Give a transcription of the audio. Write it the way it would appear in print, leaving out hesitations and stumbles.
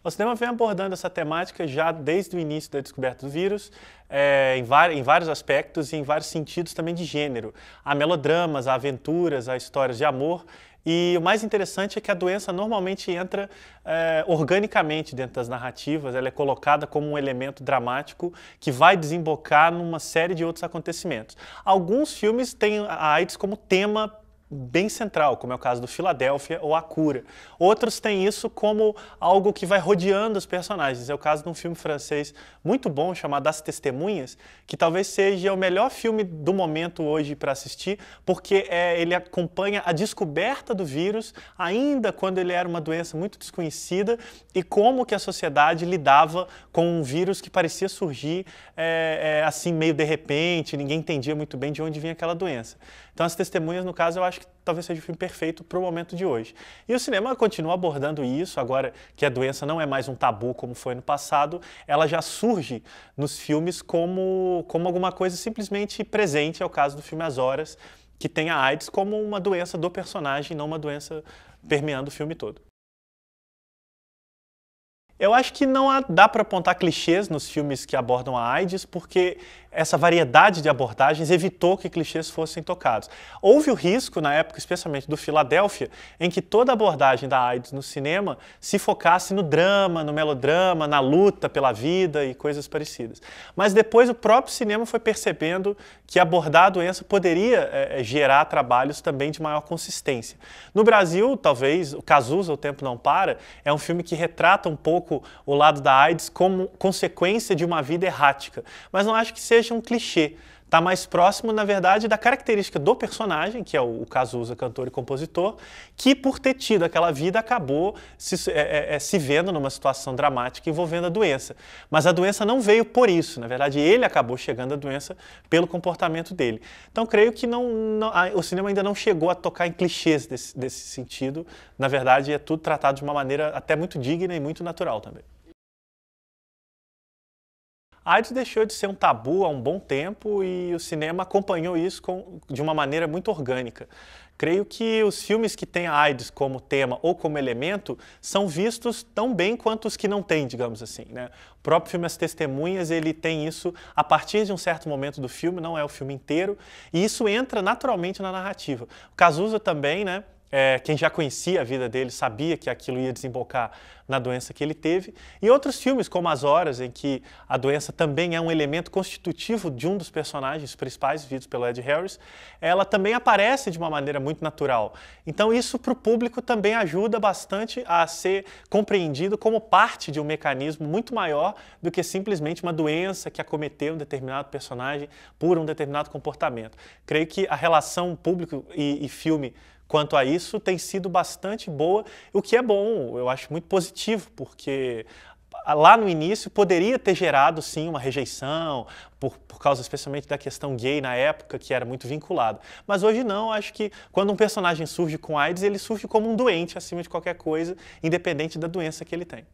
O cinema vem abordando essa temática já desde o início da descoberta do vírus, em vários aspectos e em vários sentidos também de gênero. Há melodramas, há aventuras, há histórias de amor. E o mais interessante é que a doença normalmente entra organicamente dentro das narrativas, ela é colocada como um elemento dramático que vai desembocar numa série de outros acontecimentos. Alguns filmes têm a AIDS como tema bem central, como é o caso do Filadélfia ou A Cura. Outros têm isso como algo que vai rodeando os personagens. É o caso de um filme francês muito bom chamado As Testemunhas, que talvez seja o melhor filme do momento hoje para assistir, porque ele acompanha a descoberta do vírus, ainda quando ele era uma doença muito desconhecida, e como que a sociedade lidava com um vírus que parecia surgir assim meio de repente, ninguém entendia muito bem de onde vinha aquela doença. Então, As Testemunhas, no caso, eu acho que talvez seja o filme perfeito para o momento de hoje. E o cinema continua abordando isso, agora que a doença não é mais um tabu como foi no passado, ela já surge nos filmes como alguma coisa simplesmente presente, é o caso do filme As Horas, que tem a AIDS como uma doença do personagem, não uma doença permeando o filme todo. Eu acho que não dá para apontar clichês nos filmes que abordam a AIDS, porque essa variedade de abordagens evitou que clichês fossem tocados. Houve o risco, na época, especialmente do Filadélfia, em que toda a abordagem da AIDS no cinema se focasse no drama, no melodrama, na luta pela vida e coisas parecidas. Mas depois o próprio cinema foi percebendo que abordar a doença poderia gerar trabalhos também de maior consistência. No Brasil, talvez, o Cazuza, O Tempo Não Para, é um filme que retrata um pouco o lado da AIDS como consequência de uma vida errática. Mas não acho que seja um clichê. Está mais próximo, na verdade, da característica do personagem, que é o Cazuza, cantor e compositor, que por ter tido aquela vida acabou se vendo numa situação dramática envolvendo a doença. Mas a doença não veio por isso, na verdade ele acabou chegando à doença pelo comportamento dele. Então creio que o cinema ainda não chegou a tocar em clichês desse sentido, na verdade é tudo tratado de uma maneira até muito digna e muito natural também. A AIDS deixou de ser um tabu há um bom tempo e o cinema acompanhou isso de uma maneira muito orgânica. Creio que os filmes que têm a AIDS como tema ou como elemento são vistos tão bem quanto os que não têm, digamos assim, né? O próprio filme As Testemunhas, ele tem isso a partir de um certo momento do filme, não é o filme inteiro, e isso entra naturalmente na narrativa. O Cazuza também, né? Quem já conhecia a vida dele sabia que aquilo ia desembocar na doença que ele teve. E outros filmes, como As Horas, em que a doença também é um elemento constitutivo de um dos personagens principais, vividos pelo Ed Harris, ela também aparece de uma maneira muito natural. Então isso para o público também ajuda bastante a ser compreendido como parte de um mecanismo muito maior do que simplesmente uma doença que acometeu um determinado personagem por um determinado comportamento. Creio que a relação público e filme quanto a isso tem sido bastante boa, o que é bom, eu acho muito positivo, porque lá no início poderia ter gerado sim uma rejeição, por causa especialmente da questão gay na época, que era muito vinculada. Mas hoje não, acho que quando um personagem surge com AIDS, ele surge como um doente acima de qualquer coisa, independente da doença que ele tem.